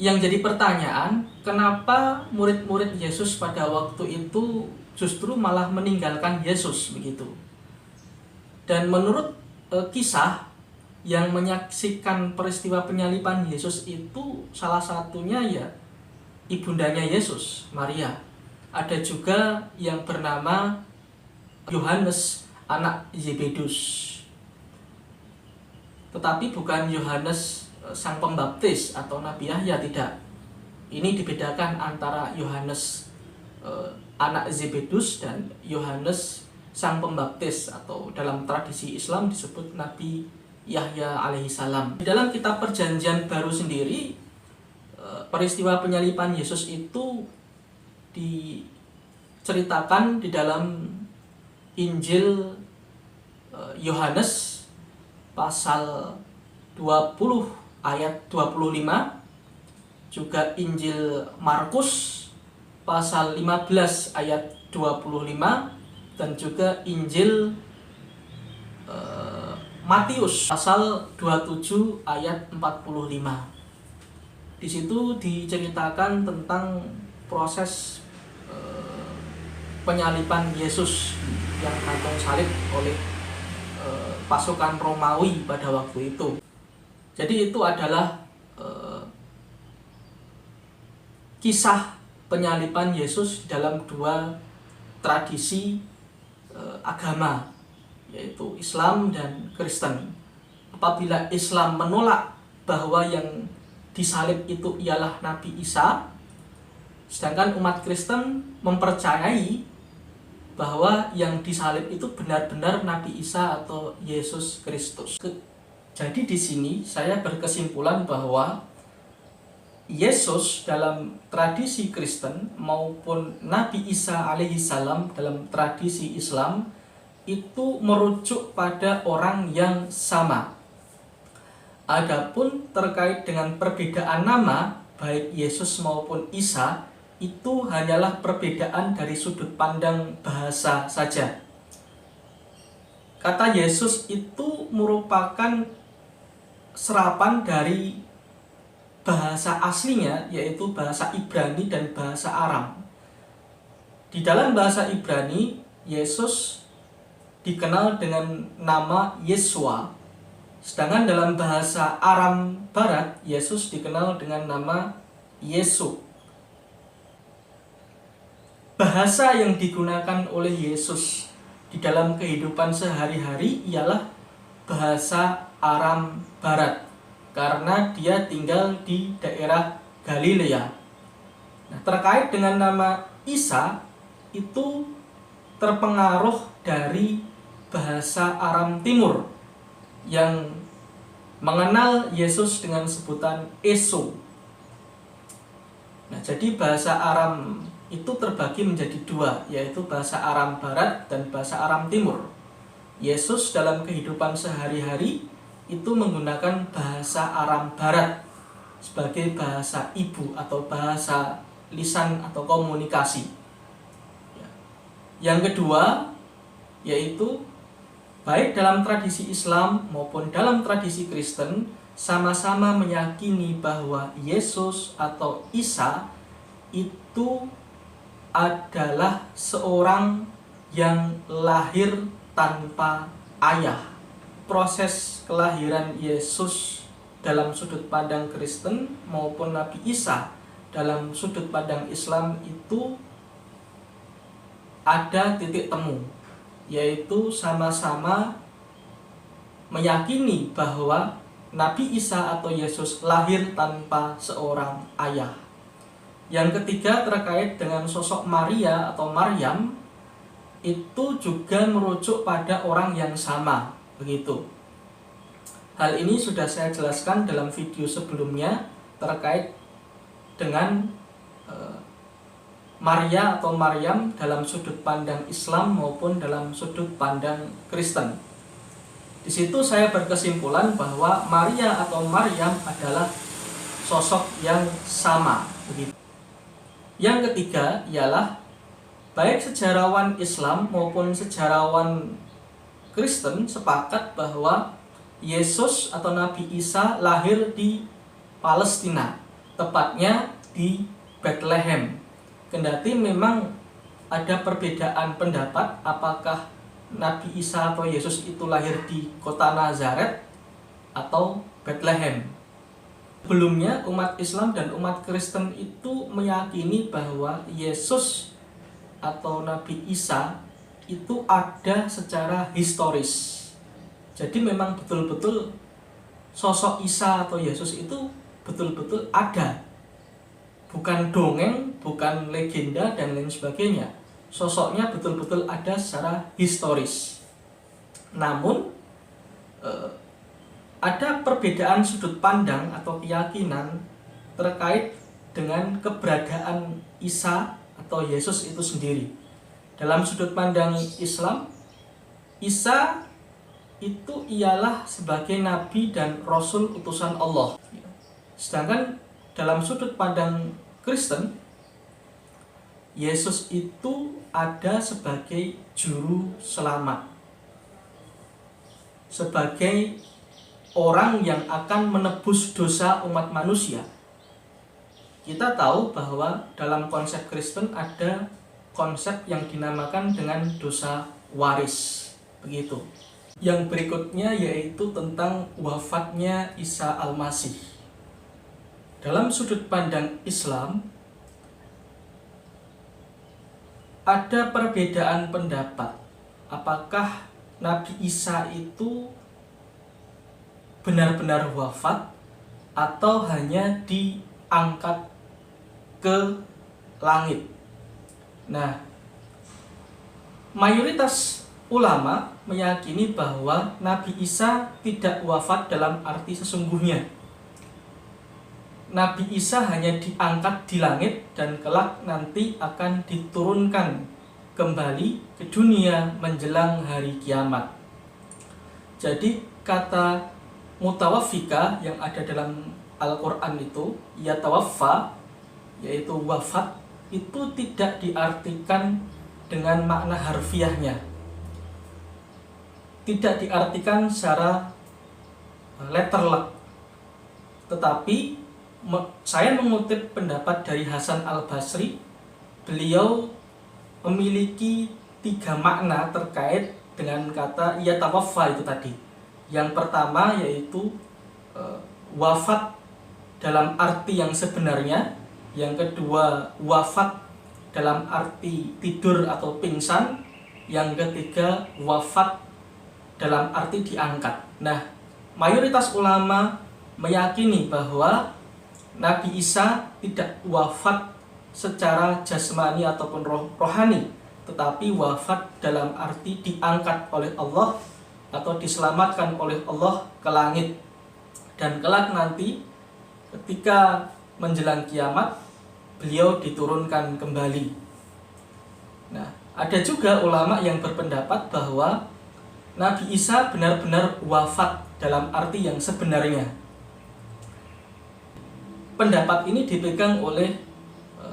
yang jadi pertanyaan, kenapa murid-murid Yesus pada waktu itu justru malah meninggalkan Yesus begitu? Dan menurut kisah yang menyaksikan peristiwa penyaliban Yesus itu salah satunya ya ibundanya Yesus, Maria. Ada juga yang bernama Yohanes, anak Zebedus. Tetapi bukan Yohanes sang pembaptis atau Nabi Yahya, tidak. Ini dibedakan antara Yohanes anak Zebedus dan Yohanes sang pembaptis atau dalam tradisi Islam disebut Nabi Yahya alaihissalam. Di dalam kitab Perjanjian Baru sendiri, peristiwa penyaliban Yesus itu diceritakan di dalam Injil Yohanes pasal 20 ayat 25, juga Injil Markus pasal 15 ayat 25, dan juga Injil Matius pasal 27 ayat 45. Di situ diceritakan tentang proses penyaliban Yesus yang gantung salib oleh pasukan Romawi pada waktu itu. Jadi itu adalah kisah penyaliban Yesus dalam dua tradisi agama, yaitu Islam dan Kristen. Apabila Islam menolak bahwa yang disalib itu ialah Nabi Isa, sedangkan umat Kristen mempercayai bahwa yang disalib itu benar-benar Nabi Isa atau Yesus Kristus. Jadi di sini saya berkesimpulan bahwa Yesus dalam tradisi Kristen maupun Nabi Isa alaihissalam dalam tradisi Islam itu merujuk pada orang yang sama. Adapun terkait dengan perbedaan nama baik Yesus maupun Isa itu hanyalah perbedaan dari sudut pandang bahasa saja. Kata Yesus itu merupakan serapan dari bahasa aslinya, yaitu bahasa Ibrani dan bahasa Aram. Di dalam bahasa Ibrani, Yesus dikenal dengan nama Yesua. Sedangkan dalam bahasa Aram Barat, Yesus dikenal dengan nama Yesu. Bahasa yang digunakan oleh Yesus di dalam kehidupan sehari-hari ialah bahasa Aram Barat, karena dia tinggal di daerah Galilea. Nah, terkait dengan nama Isa, itu terpengaruh dari bahasa Aram Timur yang mengenal Yesus dengan sebutan Eso. Nah, jadi bahasa Aram itu terbagi menjadi dua, yaitu bahasa Aram Barat dan bahasa Aram Timur. Yesus dalam kehidupan sehari-hari itu menggunakan bahasa Aram Barat sebagai bahasa ibu atau bahasa lisan atau komunikasi. Yang kedua, yaitu baik dalam tradisi Islam maupun dalam tradisi Kristen sama-sama meyakini bahwa Yesus atau Isa itu adalah seorang yang lahir tanpa ayah. Proses kelahiran Yesus dalam sudut pandang Kristen maupun Nabi Isa dalam sudut pandang Islam itu ada titik temu, yaitu sama-sama meyakini bahwa Nabi Isa atau Yesus lahir tanpa seorang ayah. Yang ketiga terkait dengan sosok Maria atau Maryam, itu juga merujuk pada orang yang sama, begitu. Hal ini sudah saya jelaskan dalam video sebelumnya terkait dengan Maria atau Maryam dalam sudut pandang Islam maupun dalam sudut pandang Kristen. Di situ saya berkesimpulan bahwa Maria atau Maryam adalah sosok yang sama, begitu. Yang ketiga ialah baik sejarawan Islam maupun sejarawan Kristen sepakat bahwa Yesus atau Nabi Isa lahir di Palestina, tepatnya di Bethlehem. Kendati memang ada perbedaan pendapat apakah Nabi Isa atau Yesus itu lahir di kota Nazaret atau Bethlehem. Sebelumnya umat Islam dan umat Kristen itu meyakini bahwa Yesus atau Nabi Isa itu ada secara historis. Jadi memang betul-betul sosok Isa atau Yesus itu betul-betul ada. Bukan dongeng, bukan legenda dan lain sebagainya. Sosoknya betul-betul ada secara historis. Namun ada perbedaan sudut pandang atau keyakinan terkait dengan keberadaan Isa atau Yesus itu sendiri. Dalam sudut pandang Islam, Isa itu ialah sebagai nabi dan rasul utusan Allah. Sedangkan dalam sudut pandang Kristen, Yesus itu ada sebagai juru selamat, sebagai orang yang akan menebus dosa umat manusia. Kita tahu bahwa dalam konsep Kristen ada konsep yang dinamakan dengan dosa waris, begitu. Yang berikutnya yaitu tentang wafatnya Isa Al-Masih. Dalam sudut pandang Islam, ada perbedaan pendapat apakah Nabi Isa itu benar-benar wafat atau hanya diangkat ke langit. Nah, mayoritas ulama meyakini bahwa Nabi Isa tidak wafat dalam arti sesungguhnya. Nabi Isa hanya diangkat di langit dan kelak nanti akan diturunkan kembali ke dunia menjelang hari kiamat. Jadi kata mutawaffika yang ada dalam Al-Quran itu, yatawaffa, yaitu wafat, itu tidak diartikan dengan makna harfiahnya. Tidak diartikan secara letterlek. Tetapi saya mengutip pendapat dari Hasan Al-Basri. Beliau memiliki 3 makna terkait dengan kata yatawaffa itu tadi. Yang pertama yaitu wafat dalam arti yang sebenarnya. Yang kedua wafat dalam arti tidur atau pingsan. Yang ketiga wafat dalam arti diangkat. Nah, mayoritas ulama meyakini bahwa Nabi Isa tidak wafat secara jasmani ataupun rohani, tetapi wafat dalam arti diangkat oleh Allah atau diselamatkan oleh Allah ke langit. Dan kelak nanti ketika menjelang kiamat, beliau diturunkan kembali. Nah, ada juga ulama yang berpendapat bahwa Nabi Isa benar-benar wafat dalam arti yang sebenarnya. Pendapat ini dipegang oleh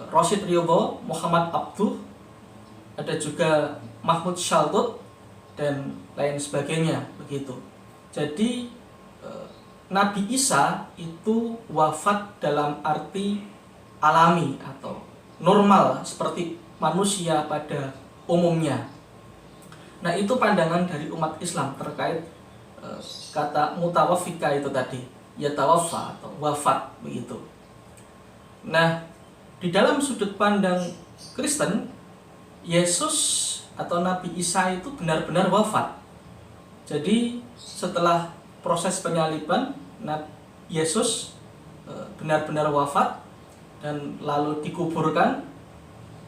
Rashid Ridho, Muhammad Abduh, ada juga Mahmud Syaltut dan lain sebagainya begitu. Jadi Nabi Isa itu wafat dalam arti alami atau normal seperti manusia pada umumnya. Nah, itu pandangan dari umat Islam terkait kata mutawafika itu tadi, ya tawafa atau wafat begitu. Nah, di dalam sudut pandang Kristen, Yesus atau Nabi Isa itu benar-benar wafat. Jadi setelah proses penyaliban, Yesus benar-benar wafat dan lalu dikuburkan,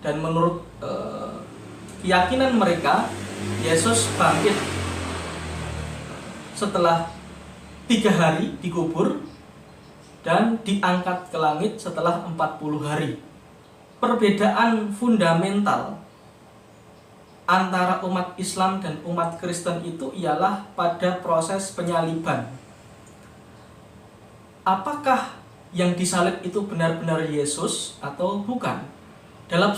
dan menurut keyakinan mereka Yesus bangkit setelah 3 hari dikubur dan diangkat ke langit setelah 40 hari. Perbedaan fundamental antara umat Islam dan umat Kristen itu ialah pada proses penyaliban. Apakah yang disalib itu benar-benar Yesus atau bukan? Dalam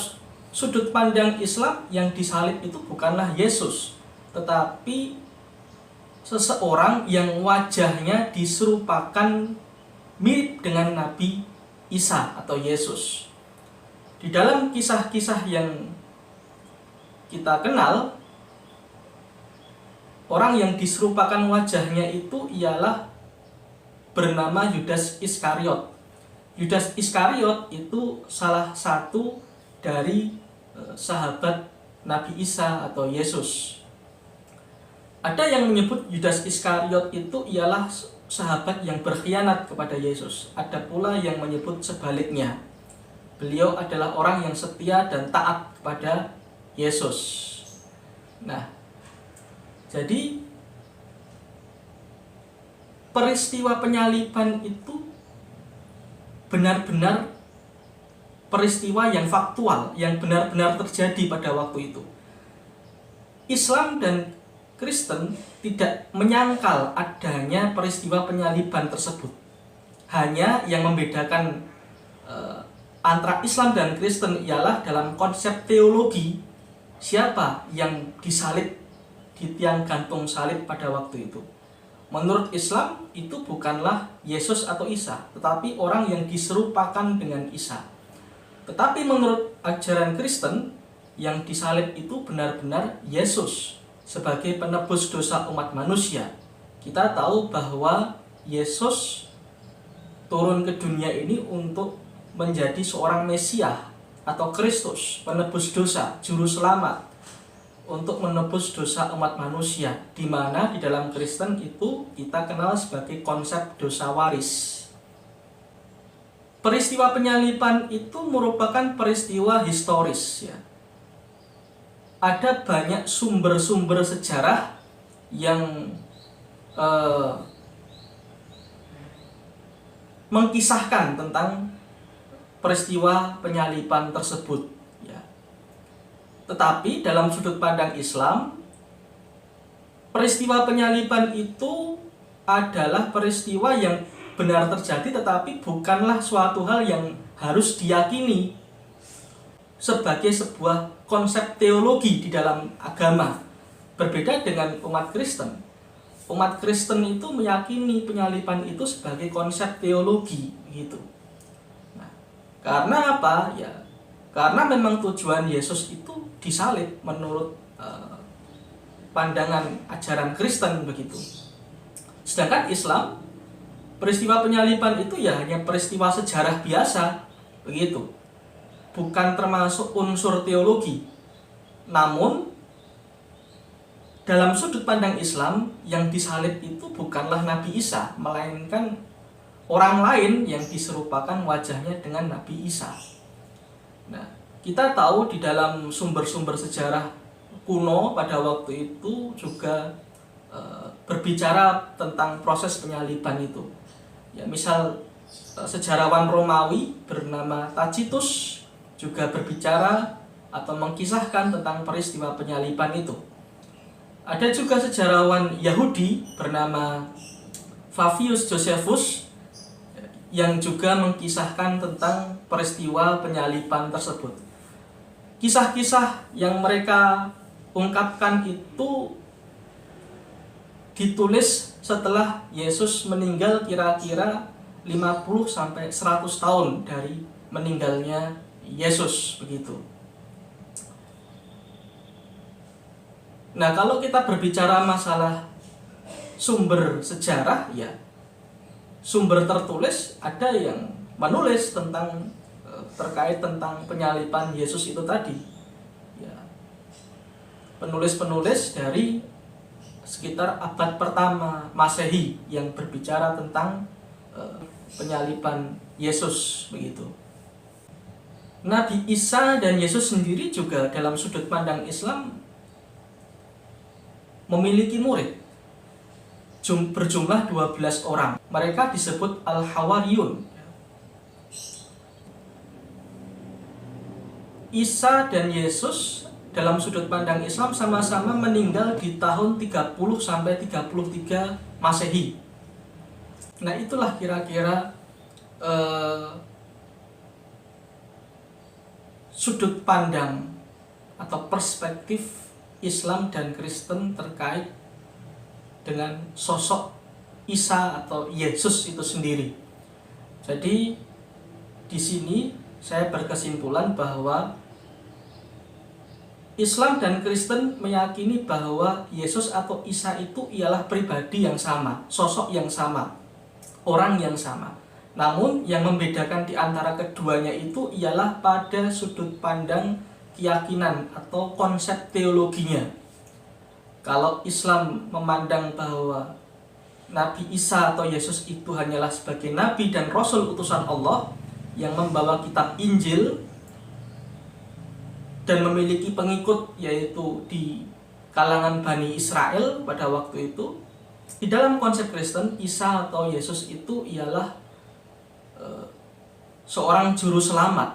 sudut pandang Islam, yang disalib itu bukanlah Yesus, tetapi seseorang yang wajahnya diserupakan mirip dengan Nabi Isa atau Yesus. Di dalam kisah-kisah yang kita kenal, orang yang diserupakan wajahnya itu ialah bernama Yudas Iskariot. Yudas Iskariot itu salah satu dari sahabat Nabi Isa atau Yesus. Ada yang menyebut Yudas Iskariot itu ialah sahabat yang berkhianat kepada Yesus. Ada pula yang menyebut sebaliknya. Beliau adalah orang yang setia dan taat kepada Yesus. Nah, jadi peristiwa penyaliban itu benar-benar peristiwa yang faktual, yang benar-benar terjadi pada waktu itu. Islam dan Kristen tidak menyangkal adanya peristiwa penyaliban tersebut. Hanya yang membedakan antara Islam dan Kristen ialah dalam konsep teologi, siapa yang disalib di tiang gantung salib pada waktu itu. Menurut Islam itu bukanlah Yesus atau Isa, tetapi orang yang diserupakan dengan Isa. Tetapi menurut ajaran Kristen, yang disalib itu benar-benar Yesus sebagai penebus dosa umat manusia. Kita tahu bahwa Yesus turun ke dunia ini untuk menjadi seorang Mesias atau Kristus, penebus dosa, juru selamat, untuk menebus dosa umat manusia, di mana di dalam Kristen itu kita kenal sebagai konsep dosa waris. Peristiwa penyaliban itu merupakan peristiwa historis, ya. Ada banyak sumber-sumber sejarah yang mengkisahkan tentang peristiwa penyaliban tersebut, ya. Tetapi dalam sudut pandang Islam, peristiwa penyaliban itu adalah peristiwa yang benar terjadi, tetapi bukanlah suatu hal yang harus diyakini sebagai sebuah konsep teologi di dalam agama. Berbeda dengan umat Kristen. Umat Kristen itu meyakini penyaliban itu sebagai konsep teologi, gitu. Nah, karena apa? Ya, karena memang tujuan Yesus itu disalib menurut pandangan ajaran Kristen begitu. Sedangkan Islam, peristiwa penyaliban itu ya hanya peristiwa sejarah biasa begitu. Bukan termasuk unsur teologi. Namun dalam sudut pandang Islam, yang disalib itu bukanlah Nabi Isa, melainkan orang lain yang diserupakan wajahnya dengan Nabi Isa. Nah, kita tahu di dalam sumber-sumber sejarah kuno pada waktu itu juga berbicara tentang proses penyaliban itu. Ya, misal sejarawan Romawi bernama Tacitus juga berbicara atau mengkisahkan tentang peristiwa penyaliban itu. Ada juga sejarawan Yahudi bernama Flavius Josephus yang juga mengkisahkan tentang peristiwa penyaliban tersebut. Kisah-kisah yang mereka ungkapkan itu ditulis setelah Yesus meninggal kira-kira 50-100 tahun dari meninggalnya Yesus, begitu. Nah, kalau kita berbicara masalah sumber sejarah, ya sumber tertulis ada yang menulis tentang terkait tentang penyaliban Yesus itu tadi. Ya, penulis-penulis dari sekitar abad pertama Masehi yang berbicara tentang penyaliban Yesus, begitu. Nabi Isa dan Yesus sendiri juga dalam sudut pandang Islam memiliki murid berjumlah 12 orang. Mereka disebut Al-Hawariyun. Isa dan Yesus dalam sudut pandang Islam sama-sama meninggal di tahun 30-33 Masehi. Nah, itulah kira-kira sudut pandang atau perspektif Islam dan Kristen terkait dengan sosok Isa atau Yesus itu sendiri. Jadi di sini saya berkesimpulan bahwa Islam dan Kristen meyakini bahwa Yesus atau Isa itu ialah pribadi yang sama, sosok yang sama, orang yang sama. Namun yang membedakan di antara keduanya itu ialah pada sudut pandang keyakinan atau konsep teologinya. Kalau Islam memandang bahwa Nabi Isa atau Yesus itu hanyalah sebagai nabi dan rasul utusan Allah yang membawa kitab Injil dan memiliki pengikut yaitu di kalangan Bani Israel pada waktu itu, di dalam konsep Kristen Isa atau Yesus itu ialah seorang juru selamat,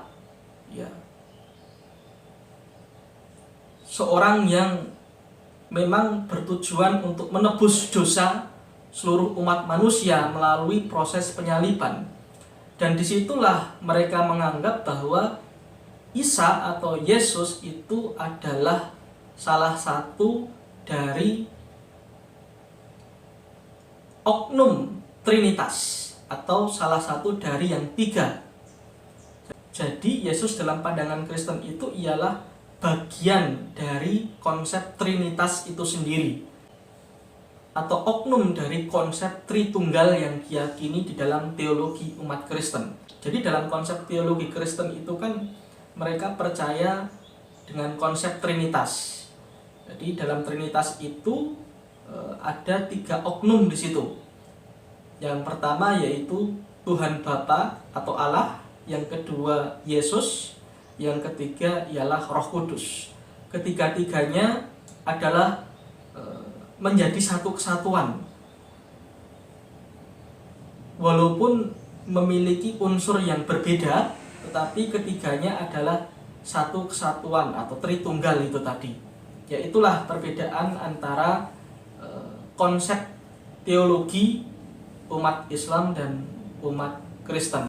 ya, seorang yang memang bertujuan untuk menebus dosa seluruh umat manusia melalui proses penyaliban. Dan disitulah mereka menganggap bahwa Isa atau Yesus itu adalah salah satu dari oknum Trinitas atau salah satu dari yang tiga. Jadi Yesus dalam pandangan Kristen itu ialah bagian dari konsep Trinitas itu sendiri, atau oknum dari konsep Tritunggal yang diyakini di dalam teologi umat Kristen. Jadi dalam konsep teologi Kristen itu kan mereka percaya dengan konsep Trinitas. Jadi dalam Trinitas itu ada tiga oknum di situ. Yang pertama yaitu Tuhan Bapa atau Allah, yang kedua Yesus, yang ketiga ialah Roh Kudus. Ketiga-tiganya adalah menjadi satu kesatuan, walaupun memiliki unsur yang berbeda, tetapi ketiganya adalah satu kesatuan atau Tritunggal itu tadi. Ya, itulah perbedaan antara konsep teologi umat Islam dan umat Kristen.